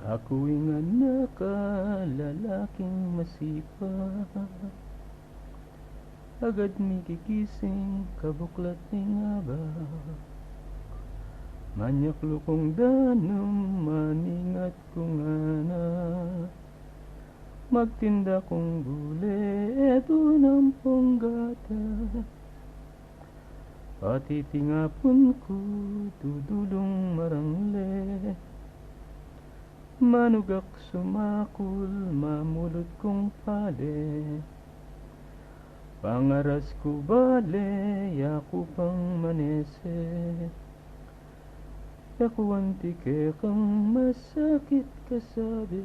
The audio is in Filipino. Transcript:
Ako'y anak lalaking masipag, agad mikigising kabuklat ni ngabak. Manyak lukong danum maningat kong anak, magtinda kong gule eto ng ponggata. Pati tingapon ko dudulong marangle, manugak sumakul mamulot kong pale. Pangaras ko bale yakupang manese, yakuan tike kang masakit kasabi.